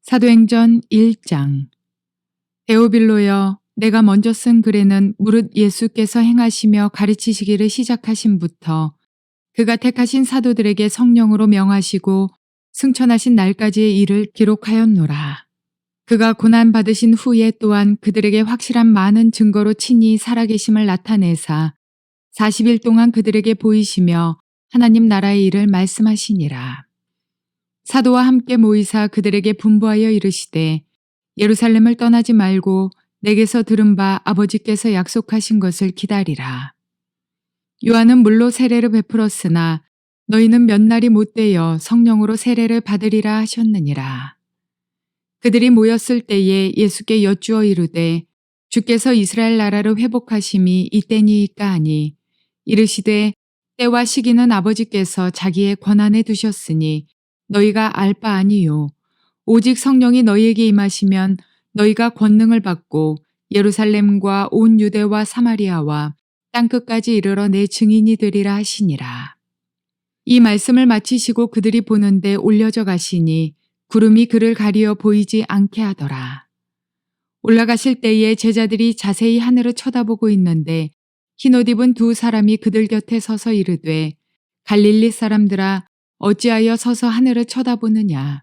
사도행전 1장. 데오빌로여, 내가 먼저 쓴 글에는 무릇 예수께서 행하시며 가르치시기를 시작하심부터 그가 택하신 사도들에게 성령으로 명하시고 승천하신 날까지의 일을 기록하였노라. 그가 고난받으신 후에 또한 그들에게 확실한 많은 증거로 친히 살아계심을 나타내사 40일 동안 그들에게 보이시며 하나님 나라의 일을 말씀하시니라. 사도와 함께 모이사 그들에게 분부하여 이르시되 예루살렘을 떠나지 말고 내게서 들은 바 아버지께서 약속하신 것을 기다리라. 요한은 물로 세례를 베풀었으나 너희는 몇 날이 못되어 성령으로 세례를 받으리라 하셨느니라. 그들이 모였을 때에 예수께 여쭈어 이르되 주께서 이스라엘 나라를 회복하심이 이때니이까 하니 이르시되 때와 시기는 아버지께서 자기의 권한에 두셨으니 너희가 알 바 아니요. 오직 성령이 너희에게 임하시면 너희가 권능을 받고 예루살렘과 온 유대와 사마리아와 땅끝까지 이르러 내 증인이 되리라 하시니라. 이 말씀을 마치시고 그들이 보는데 올려져 가시니 구름이 그를 가리어 보이지 않게 하더라. 올라가실 때에 제자들이 자세히 하늘을 쳐다보고 있는데 흰옷 입은 두 사람이 그들 곁에 서서 이르되 갈릴리 사람들아 어찌하여 서서 하늘을 쳐다보느냐.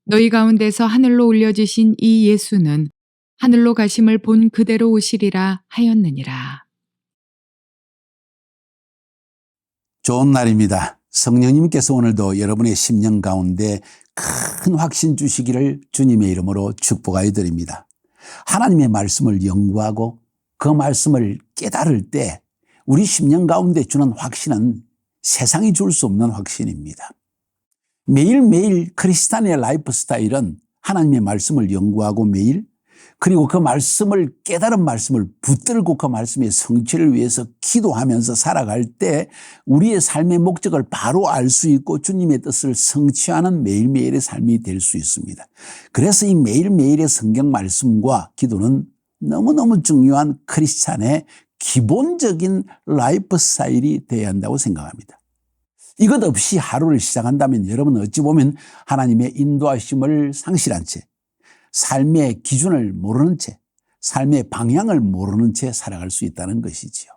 너희 가운데서 하늘로 올려지신 이 예수는 하늘로 가심을 본 그대로 오시리라 하였느니라. 좋은 날입니다. 성령님께서 오늘도 여러분의 심령 가운데 큰 확신 주시기를 주님의 이름으로 축복하여 드립니다. 하나님의 말씀을 연구하고 그 말씀을 깨달을 때 우리 심령 가운데 주는 확신은 세상이 줄 수 없는 확신입니다. 매일매일 크리스찬의 라이프 스타일은 하나님의 말씀을 연구하고 매일 그리고 그 말씀을 깨달은 말씀을 붙들고 그 말씀의 성취를 위해서 기도하면서 살아갈 때 우리의 삶의 목적을 바로 알 수 있고 주님의 뜻을 성취하는 매일매일의 삶이 될 수 있습니다. 그래서 이 매일매일의 성경 말씀과 기도는 너무너무 중요한 크리스찬의 기본적인 라이프 스타일이 되어야 한다고 생각합니다. 이것 없이 하루를 시작한다면 여러분은 어찌 보면 하나님의 인도하심을 상실한 채 삶의 기준을 모르는 채 삶의 방향을 모르는 채 살아갈 수 있다는 것이지요.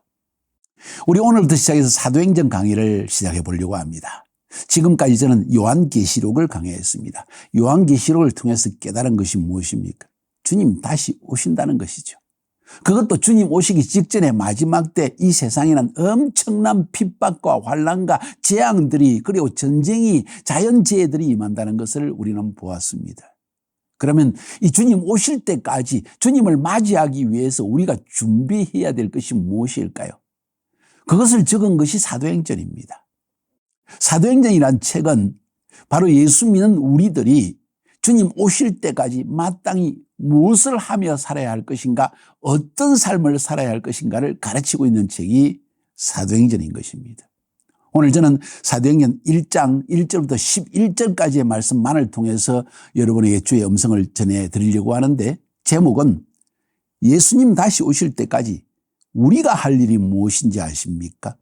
우리 오늘부터 시작해서 사도행전 강의를 시작해 보려고 합니다. 지금까지 저는 요한계시록을 강의했습니다. 요한계시록을 통해서 깨달은 것이 무엇입니까? 주님 다시 오신다는 것이죠. 그것도 주님 오시기 직전에 마지막 때 이 세상에는 엄청난 핍박과 환난과 재앙들이 그리고 전쟁이 자연재해들이 임한다는 것을 우리는 보았습니다. 그러면 이 주님 오실 때까지 주님을 맞이하기 위해서 우리가 준비해야 될 것이 무엇일까요? 그것을 적은 것이 사도행전입니다. 사도행전이란 책은 바로 예수 믿는 우리들이 주님 오실 때까지 마땅히 무엇을 하며 살아야 할 것인가, 어떤 삶을 살아야 할 것인가를 가르치고 있는 책이 사도행전인 것입니다. 오늘 저는 사도행전 1장 1절부터 11절까지의 말씀만을 통해서 여러분에게 주의 음성을 전해드리려고 하는데 제목은 예수님 다시 오실 때까지 우리가 할 일이 무엇인지 아십니까?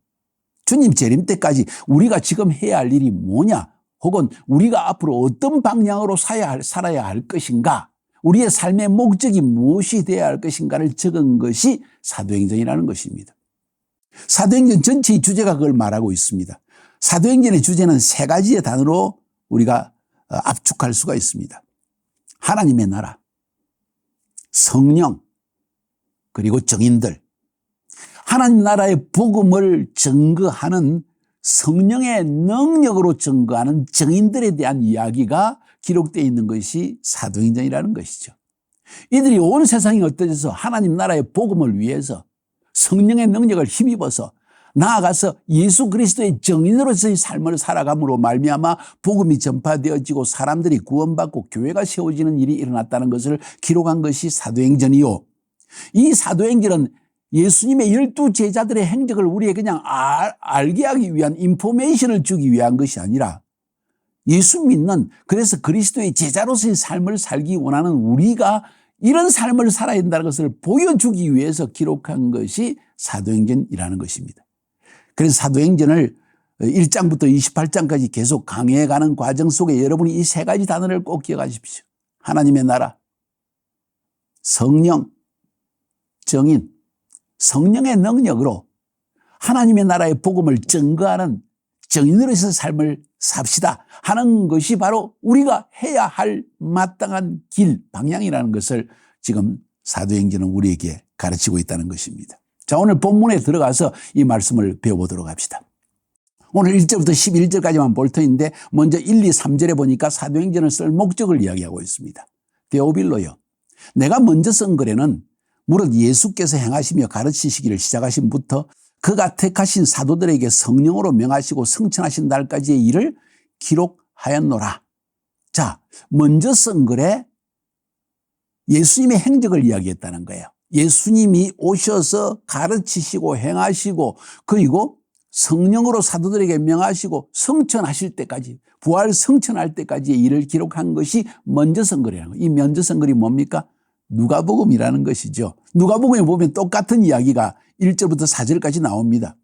주님 재림 때까지 우리가 지금 해야 할 일이 뭐냐? 혹은 우리가 앞으로 어떤 방향으로 살아야 할 것인가? 우리의 삶의 목적이 무엇이 되어야 할 것인가를 적은 것이 사도행전이라는 것입니다. 사도행전 전체의 주제가 그걸 말하고 있습니다. 사도행전의 주제는 세 가지의 단어로 우리가 압축할 수가 있습니다. 하나님의 나라, 성령, 그리고 정인들. 하나님 나라의 복음을 증거하는 성령의 능력으로 증거하는 정인들에 대한 이야기가 기록되어 있는 것이 사도행전이라는 것이죠. 이들이 온 세상이 흩어져서 하나님 나라의 복음을 위해서 성령의 능력을 힘입어서 나아가서 예수 그리스도의 정인으로서의 삶을 살아감으로 말미암아 복음이 전파되어지고 사람들이 구원받고 교회가 세워지는 일이 일어났다는 것을 기록한 것이 사도행전이요. 이 사도행전은 예수님의 12제자들의 행적을 우리에게 그냥 알게 하기 위한 인포메이션을 주기 위한 것이 아니라 예수 믿는 그래서 그리스도의 제자로서의 삶을 살기 원하는 우리가 이런 삶을 살아야 된다는 것을 보여주기 위해서 기록한 것이 사도행전이라는 것입니다. 그래서 사도행전을 1장부터 28장까지 계속 강해가는 과정 속에 여러분이 이 세 가지 단어를 꼭 기억하십시오. 하나님의 나라, 성령, 정인, 성령의 능력으로 하나님의 나라의 복음을 증거하는 정인으로서의 삶을 삽시다 하는 것이 바로 우리가 해야 할 마땅한 길, 방향이라는 것을 지금 사도행전은 우리에게 가르치고 있다는 것입니다. 자, 오늘 본문에 들어가서 이 말씀을 배워보도록 합시다. 오늘 1절부터 11절까지만 볼 터인데 먼저 1, 2, 3절에 보니까 사도행전을 쓸 목적을 이야기하고 있습니다. 데오빌로여, 내가 먼저 쓴 글에는 무릇 예수께서 행하시며 가르치시기를 시작하신 부터 그가 택하신 사도들에게 성령으로 명하시고 성천하신 날까지의 일을 기록하였노라. 자, 먼저 쓴 글에 예수님의 행적을 이야기했다는 거예요. 예수님이 오셔서 가르치시고 행하시고 그리고 성령으로 사도들에게 명하시고 성천하실 때까지, 부활 성천할 때까지의 일을 기록한 것이 먼저 쓴 글이라는 거예요. 이 먼저 쓴 글이 뭡니까? 누가복음이라는 것이죠. 누가복음에 보면 똑같은 이야기가 1절부터 4절까지 나옵니다.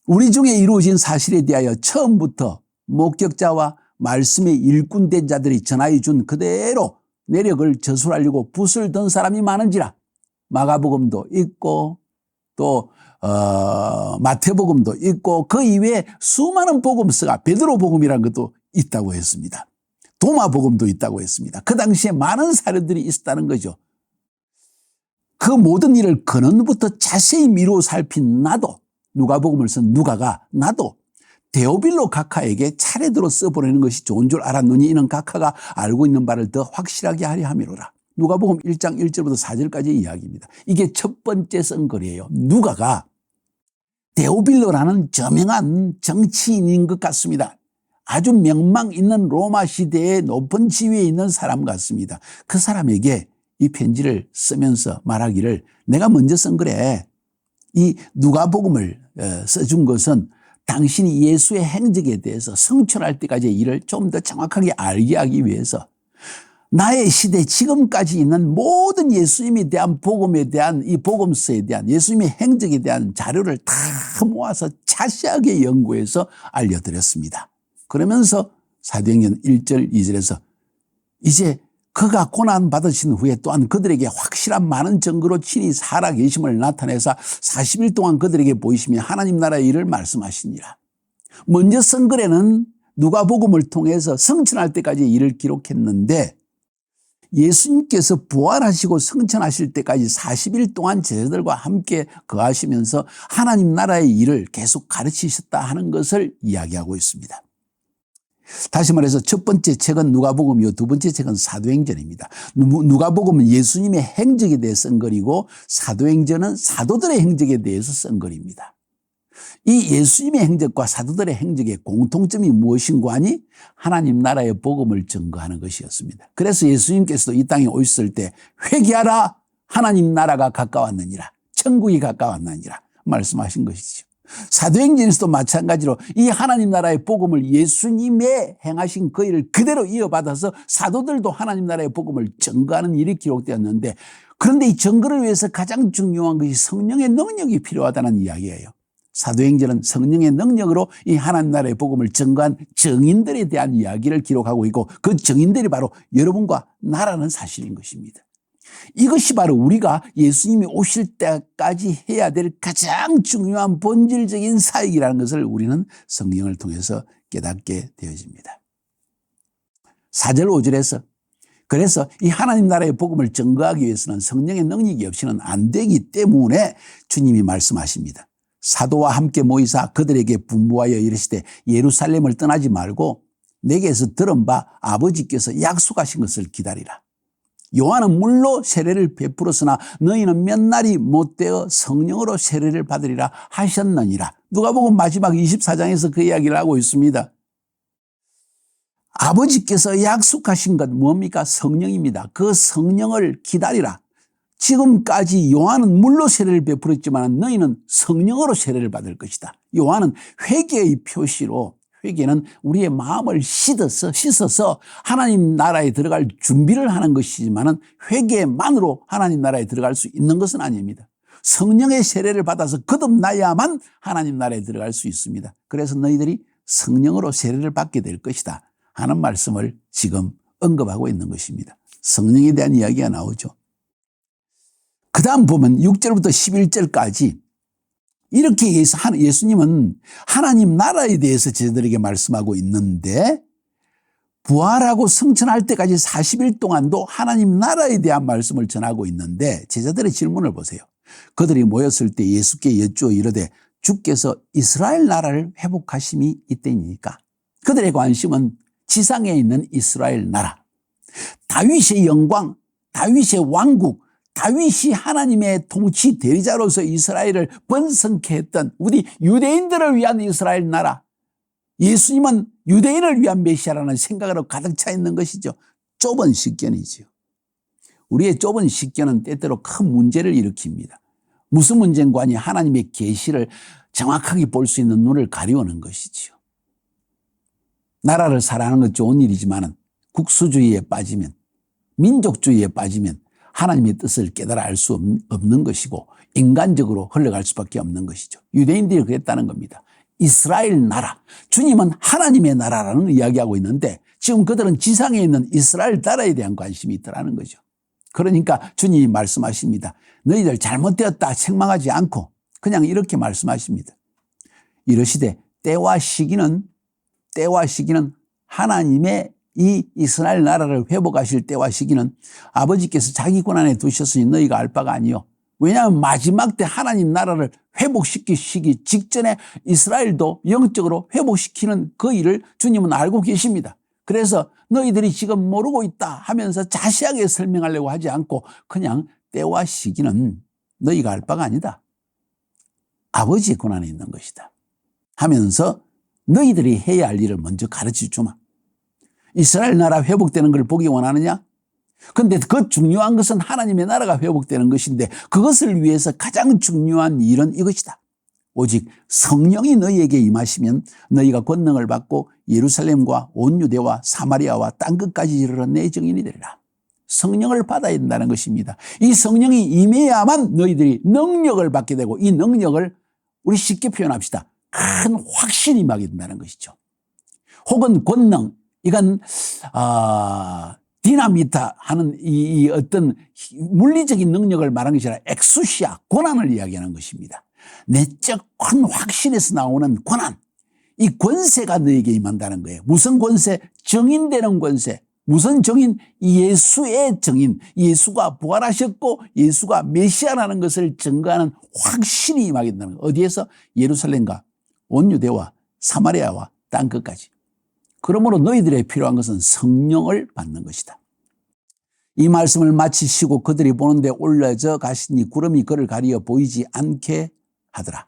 우리 중에 이루어진 사실에 대하여 처음부터 목격자와 말씀의 일꾼된 자들이 전하여 준 그대로 내력을 저술하려고 붓을 든 사람이 많은지라. 마가복음도 있고 또 마태복음도 있고 그 이외에 수많은 복음서가 베드로복음이라는 것도 있다고 했습니다. 도마복음도 있다고 했습니다. 그 당시에 많은 사례들이 있었다는 거죠. 그 모든 일을 근원부터 자세히 미루어 살핀 나도, 누가복음을 쓴 누가가 나도 데오빌로 각하에게 차례대로 써보내는 것이 좋은 줄 알았느니 이는 각하가 알고 있는 바를 더 확실하게 하려 함이로라. 누가복음 1장 1절부터 4절까지 이야기입니다. 이게 첫 번째 쓴 글이에요. 누가가 데오빌로라는 저명한 정치인인 것 같습니다. 아주 명망 있는 로마 시대의 높은 지위에 있는 사람 같습니다. 그 사람에게 이 편지를 쓰면서 말하기를 내가 먼저 쓴 글에 이 누가복음을 써준 것은 당신이 예수의 행적에 대해서 성천할 때까지의 일을 좀 더 정확하게 알게 하기 위해서 나의 시대 지금까지 있는 모든 예수님에 대한 복음에 대한 이 복음서에 대한 예수님의 행적에 대한 자료를 다 모아서 자세하게 연구해서 알려드렸습니다. 그러면서 사도행전 1절 2절에서 이제 그가 고난 받으신 후에 또한 그들에게 확실한 많은 증거로 친히 살아계심을 나타내사 40일 동안 그들에게 보이시며 하나님 나라의 일을 말씀하시니라. 먼저 쓴 글에는 누가복음을 통해서 성천할 때까지 일을 기록했는데 예수님께서 부활하시고 성천하실 때까지 40일 동안 제자들과 함께 거하시면서 하나님 나라의 일을 계속 가르치셨다 하는 것을 이야기하고 있습니다. 다시 말해서 첫 번째 책은 누가복음이요, 두 번째 책은 사도행전입니다. 누가복음은 예수님의 행적에 대해 쓴 글이고 사도행전은 사도들의 행적에 대해서 쓴 글입니다. 이 예수님의 행적과 사도들의 행적의 공통점이 무엇인고 하니 하나님 나라의 복음을 증거하는 것이었습니다. 그래서 예수님께서도 이 땅에 오셨을 때 회개하라, 하나님 나라가 가까웠느니라, 천국이 가까웠느니라 말씀하신 것이죠. 사도행전에서도 마찬가지로 이 하나님 나라의 복음을 예수님의 행하신 그 일을 그대로 이어받아서 사도들도 하나님 나라의 복음을 증거하는 일이 기록되었는데, 그런데 이 증거를 위해서 가장 중요한 것이 성령의 능력이 필요하다는 이야기예요. 사도행전은 성령의 능력으로 이 하나님 나라의 복음을 증거한 증인들에 대한 이야기를 기록하고 있고 그 증인들이 바로 여러분과 나라는 사실인 것입니다. 이것이 바로 우리가 예수님이 오실 때까지 해야 될 가장 중요한 본질적인 사역이라는 것을 우리는 성경을 통해서 깨닫게 되어집니다. 4절 5절에서 그래서 이 하나님 나라의 복음을 증거하기 위해서는 성령의 능력이 없이는 안 되기 때문에 주님이 말씀하십니다. 사도와 함께 모이사 그들에게 분부하여 이르시되 예루살렘을 떠나지 말고 내게서 들은 바 아버지께서 약속하신 것을 기다리라. 요한은 물로 세례를 베풀었으나 너희는 몇 날이 못되어 성령으로 세례를 받으리라 하셨느니라. 누가복음 마지막 24장에서 그 이야기를 하고 있습니다. 아버지께서 약속하신 것 뭡니까? 성령입니다. 그 성령을 기다리라. 지금까지 요한은 물로 세례를 베풀었지만 너희는 성령으로 세례를 받을 것이다. 요한은 회개의 표시로, 회개는 우리의 마음을 씻어서 하나님 나라에 들어갈 준비를 하는 것이지만 회개만으로 하나님 나라에 들어갈 수 있는 것은 아닙니다. 성령의 세례를 받아서 거듭나야만 하나님 나라에 들어갈 수 있습니다. 그래서 너희들이 성령으로 세례를 받게 될 것이다 하는 말씀을 지금 언급하고 있는 것입니다. 성령에 대한 이야기가 나오죠. 그 다음 보면 6절부터 11절까지 이렇게 예수님은 하나님 나라에 대해서 제자들에게 말씀하고 있는데 부활하고 승천할 때까지 40일 동안도 하나님 나라에 대한 말씀을 전하고 있는데 제자들의 질문을 보세요. 그들이 모였을 때 예수께 여쭈어 이르되 주께서 이스라엘 나라를 회복하심이 이때입니까? 그들의 관심은 지상에 있는 이스라엘 나라, 다윗의 영광, 다윗의 왕국, 다윗이 하나님의 통치 대리자로서 이스라엘을 번성케 했던 우리 유대인들을 위한 이스라엘 나라, 예수님은 유대인을 위한 메시아라는 생각으로 가득 차 있는 것이죠. 좁은 식견이지요. 우리의 좁은 식견은 때때로 큰 문제를 일으킵니다. 무슨 문제인가 하니 하나님의 계시를 정확하게 볼 수 있는 눈을 가리우는 것이지요. 나라를 사랑하는 건 좋은 일이지만 국수주의에 빠지면, 민족주의에 빠지면 하나님의 뜻을 깨달아 알 수 없는 것이고 인간적으로 흘러갈 수밖에 없는 것이죠. 유대인들이 그랬다는 겁니다. 이스라엘 나라, 주님은 하나님의 나라라는 이야기하고 있는데 지금 그들은 지상에 있는 이스라엘 나라에 대한 관심이 있더라는 거죠. 그러니까 주님이 말씀하십니다. 너희들 잘못되었다 책망하지 않고 그냥 이렇게 말씀하십니다. 이러시되 때와 시기는 하나님의 이 이스라엘 나라를 회복하실 때와 시기는 아버지께서 자기 권한에 두셨으니 너희가 알 바가 아니요. 왜냐하면 마지막 때 하나님 나라를 회복시키시기 직전에 이스라엘도 영적으로 회복시키는 그 일을 주님은 알고 계십니다. 그래서 너희들이 지금 모르고 있다 하면서 자세하게 설명하려고 하지 않고 그냥 때와 시기는 너희가 알 바가 아니다. 아버지의 권한에 있는 것이다 하면서 너희들이 해야 할 일을 먼저 가르쳐 주마. 이스라엘 나라 회복되는 걸 보기 원하느냐? 그런데 그 중요한 것은 하나님의 나라가 회복되는 것인데 그것을 위해서 가장 중요한 일은 이것이다. 오직 성령이 너희에게 임하시면 너희가 권능을 받고 예루살렘과 온 유대와 사마리아와 땅끝까지 이르러 내 증인이 되리라. 성령을 받아야 된다는 것입니다. 이 성령이 임해야만 너희들이 능력을 받게 되고 이 능력을 우리 쉽게 표현합시다. 큰 확신이 임하게 된다는 것이죠. 혹은 권능, 이건 디나미타 하는 이 어떤 물리적인 능력을 말하는 것이 아니라 엑수시아, 권한을 이야기하는 것입니다. 내적 큰 확신에서 나오는 권한, 이 권세가 너에게 임한다는 거예요. 무슨 권세? 정인되는 권세. 무슨 정인? 예수의 정인. 예수가 부활하셨고 예수가 메시아라는 것을 증거하는 확신이 임하게 된다는 거예요. 어디에서? 예루살렘과 온 유대와 사마리아와 땅끝까지. 그러므로 너희들의 필요한 것은 성령을 받는 것이다. 이 말씀을 마치시고 그들이 보는데 올라져 가시니 구름이 그를 가리어 보이지 않게 하더라.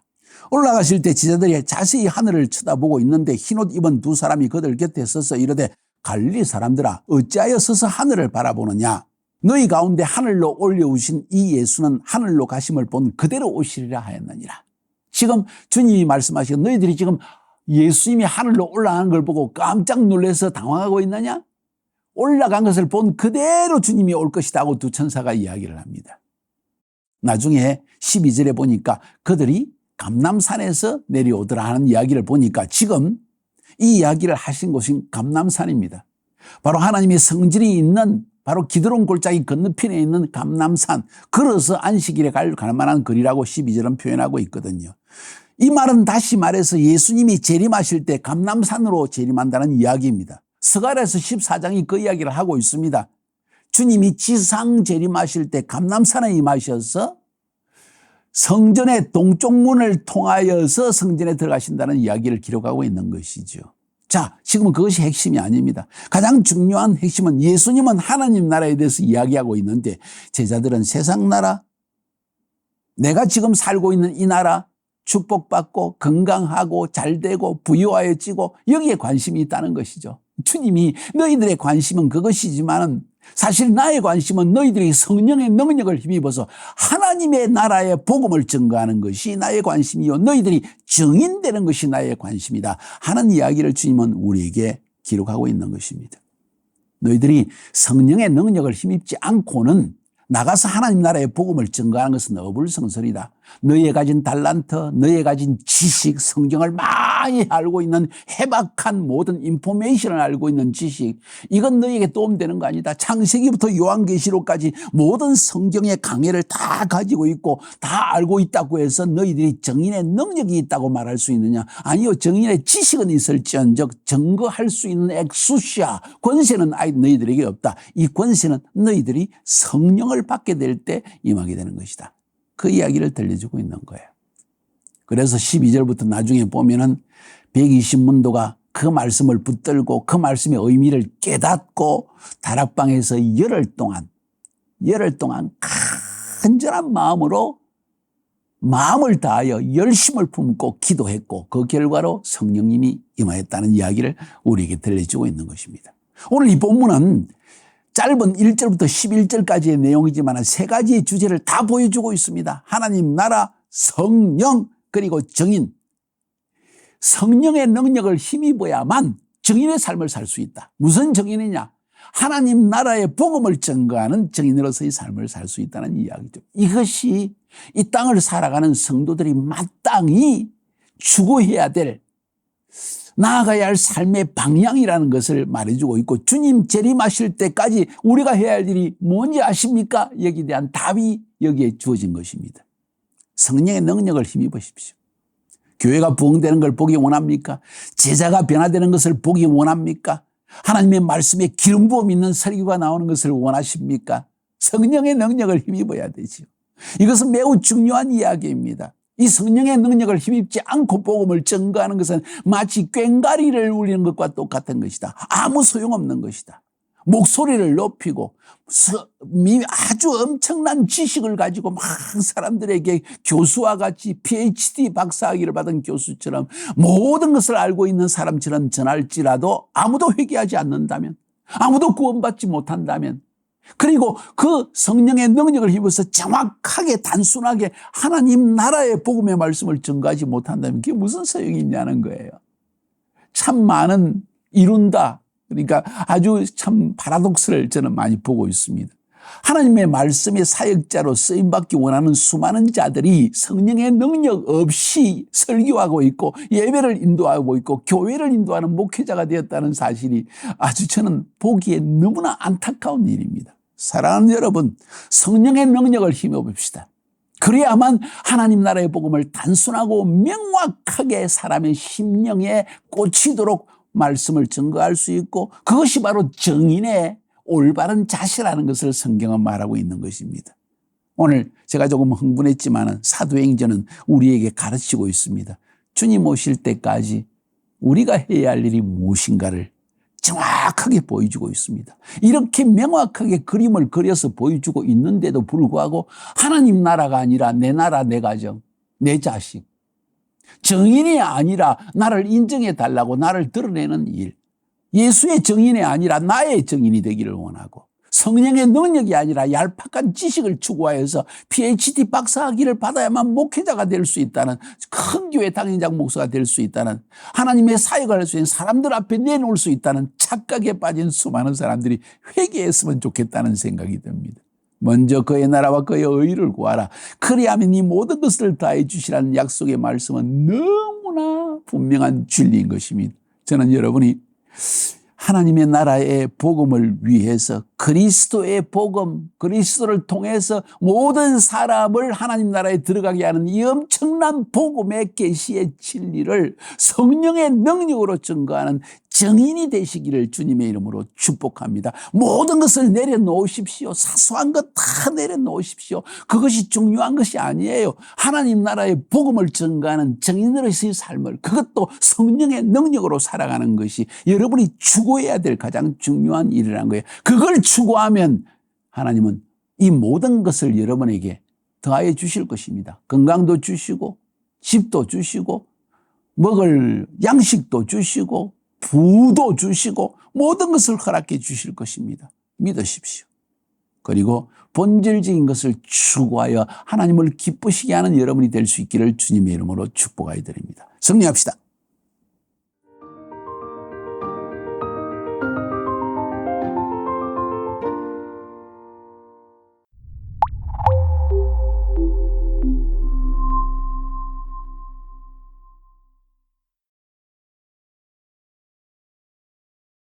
올라가실 때 제자들이 자세히 하늘을 쳐다보고 있는데 흰옷 입은 두 사람이 그들 곁에 서서 이르되 갈릴리 사람들아 어찌하여 서서 하늘을 바라보느냐. 너희 가운데 하늘로 올려오신 이 예수는 하늘로 가심을 본 그대로 오시리라 하였느니라. 지금 주님이 말씀하시고 너희들이 지금 예수님이 하늘로 올라가는 걸 보고 깜짝 놀라서 당황하고 있느냐? 올라간 것을 본 그대로 주님이 올 것이다 하고 두 천사가 이야기를 합니다. 나중에 12절에 보니까 그들이 감람산에서 내려오더라 하는 이야기를 보니까 지금 이 이야기를 하신 곳이 감람산입니다. 바로 하나님의 성전이 있는 바로 기드론 골짜기 건너편에 있는 감람산, 걸어서 안식일에 갈 만한 거리라고 12절은 표현하고 있거든요. 이 말은 다시 말해서 예수님이 재림하실 때 감람산으로 재림한다는 이야기입니다. 스가랴서 14장이 그 이야기를 하고 있습니다. 주님이 지상 재림하실 때 감람산에 임하셔서 성전의 동쪽 문을 통하여서 성전에 들어가신다는 이야기를 기록하고 있는 것이죠. 자, 지금은 그것이 핵심이 아닙니다. 가장 중요한 핵심은 예수님은 하나님 나라에 대해서 이야기하고 있는데 제자들은 세상 나라, 내가 지금 살고 있는 이 나라, 축복받고 건강하고 잘되고 부유하여지고 여기에 관심이 있다는 것이죠. 주님이 너희들의 관심은 그것이지만 사실 나의 관심은 너희들이 성령의 능력을 힘입어서 하나님의 나라의 복음을 증거하는 것이 나의 관심이요 너희들이 증인되는 것이 나의 관심이다 하는 이야기를 주님은 우리에게 기록하고 있는 것입니다. 너희들이 성령의 능력을 힘입지 않고는 나가서 하나님 나라의 복음을 증거하는 것은 어불성설이다. 너희의 가진 달란트, 너희의 가진 지식, 성경을 많이 알고 있는 해박한 모든 인포메이션을 알고 있는 지식, 이건 너에게 도움되는 거 아니다. 창세기부터 요한계시록까지 모든 성경의 강해를 다 가지고 있고 다 알고 있다고 해서 너희들이 정인의 능력이 있다고 말할 수 있느냐? 아니요. 정인의 지식은 있을지언정 증거할 수 있는 엑수시아, 권세는 아예 너희들에게 없다. 이 권세는 너희들이 성령을 받게 될 때 임하게 되는 것이다. 그 이야기를 들려주고 있는 거예요. 그래서 12절부터 나중에 보면은 120문도가 그 말씀을 붙들고 그 말씀의 의미를 깨닫고 다락방에서 열흘 동안 간절한 마음으로 마음을 다하여 열심을 품고 기도했고 그 결과로 성령님이 임하였다는 이야기를 우리에게 들려주고 있는 것입니다. 오늘 이 본문은 짧은 1절부터 11절까지의 내용이지만 세 가지의 주제를 다 보여주고 있습니다. 하나님 나라, 성령, 그리고 정인. 성령의 능력을 힘입어야만 정인의 삶을 살 수 있다. 무슨 정인이냐? 하나님 나라의 복음을 증거하는 정인으로서의 삶을 살 수 있다는 이야기죠. 이것이 이 땅을 살아가는 성도들이 마땅히 추구해야 될, 나아가야 할 삶의 방향이라는 것을 말해주고 있고, 주님 재림하실 때까지 우리가 해야 할 일이 뭔지 아십니까? 여기에 대한 답이 여기에 주어진 것입니다. 성령의 능력을 힘입으십시오. 교회가 부흥되는 걸 보기 원합니까? 제자가 변화되는 것을 보기 원합니까? 하나님의 말씀에 기름 부음 있는 설교가 나오는 것을 원하십니까? 성령의 능력을 힘입어야 되죠. 이것은 매우 중요한 이야기입니다. 이 성령의 능력을 힘입지 않고 복음을 증거하는 것은 마치 꽹과리를 울리는 것과 똑같은 것이다. 아무 소용없는 것이다. 목소리를 높이고 아주 엄청난 지식을 가지고 막 사람들에게 교수와 같이 PhD 박사학위를 받은 교수처럼 모든 것을 알고 있는 사람처럼 전할지라도 아무도 회개하지 않는다면, 아무도 구원받지 못한다면, 그리고 그 성령의 능력을 힘입어서 정확하게 단순하게 하나님 나라의 복음의 말씀을 증거하지 못한다면 그게 무슨 소용이 있냐는 거예요. 참 많은 이룬다. 그러니까 아주 참 파라독스를 저는 많이 보고 있습니다. 하나님의 말씀의 사역자로 쓰임받기 원하는 수많은 자들이 성령의 능력 없이 설교하고 있고 예배를 인도하고 있고 교회를 인도하는 목회자가 되었다는 사실이 아주 저는 보기에 너무나 안타까운 일입니다. 사랑하는 여러분, 성령의 능력을 힘입읍시다. 그래야만 하나님 나라의 복음을 단순하고 명확하게 사람의 심령에 꽂히도록 말씀을 증거할 수 있고, 그것이 바로 정인의 올바른 자세라는 것을 성경은 말하고 있는 것입니다. 오늘 제가 조금 흥분했지만 사도행전은 우리에게 가르치고 있습니다. 주님 오실 때까지 우리가 해야 할 일이 무엇인가를 정확하게 보여주고 있습니다. 이렇게 명확하게 그림을 그려서 보여주고 있는데도 불구하고 하나님 나라가 아니라 내 나라, 내 가정, 내 자식, 정인이 아니라 나를 인정해 달라고 나를 드러내는 일, 예수의 정인이 아니라 나의 정인이 되기를 원하고, 성령의 능력이 아니라 얄팍한 지식을 추구하여서 PhD 박사학위를 받아야만 목회자가 될 수 있다는, 큰 교회 당회장 목사가 될 수 있다는, 하나님의 사역을 할 수 있는 사람들 앞에 내놓을 수 있다는 착각에 빠진 수많은 사람들이 회개했으면 좋겠다는 생각이 듭니다. 먼저 그의 나라와 그의 의를 구하라. 그리하면 이 모든 것을 다해 주시라는 약속의 말씀은 너무나 분명한 진리인 것입니다. 저는 여러분이 하나님의 나라의 복음을 위해서 그리스도의 복음, 그리스도를 통해서 모든 사람을 하나님 나라에 들어가게 하는 이 엄청난 복음의 계시의 진리를 성령의 능력으로 증거하는 정인이 되시기를 주님의 이름으로 축복합니다. 모든 것을 내려놓으십시오. 사소한 것 다 내려놓으십시오. 그것이 중요한 것이 아니에요. 하나님 나라의 복음을 증거하는 정인으로서의 삶을, 그것도 성령의 능력으로 살아가는 것이 여러분이 추구해야 될 가장 중요한 일이라는 거예요. 그걸 추구하면 하나님은 이 모든 것을 여러분에게 더하여 주실 것입니다. 건강도 주시고 집도 주시고 먹을 양식도 주시고 부도 주시고 모든 것을 허락해 주실 것입니다. 믿으십시오. 그리고 본질적인 것을 추구하여 하나님을 기쁘시게 하는 여러분이 될 수 있기를 주님의 이름으로 축복하여 드립니다. 승리합시다.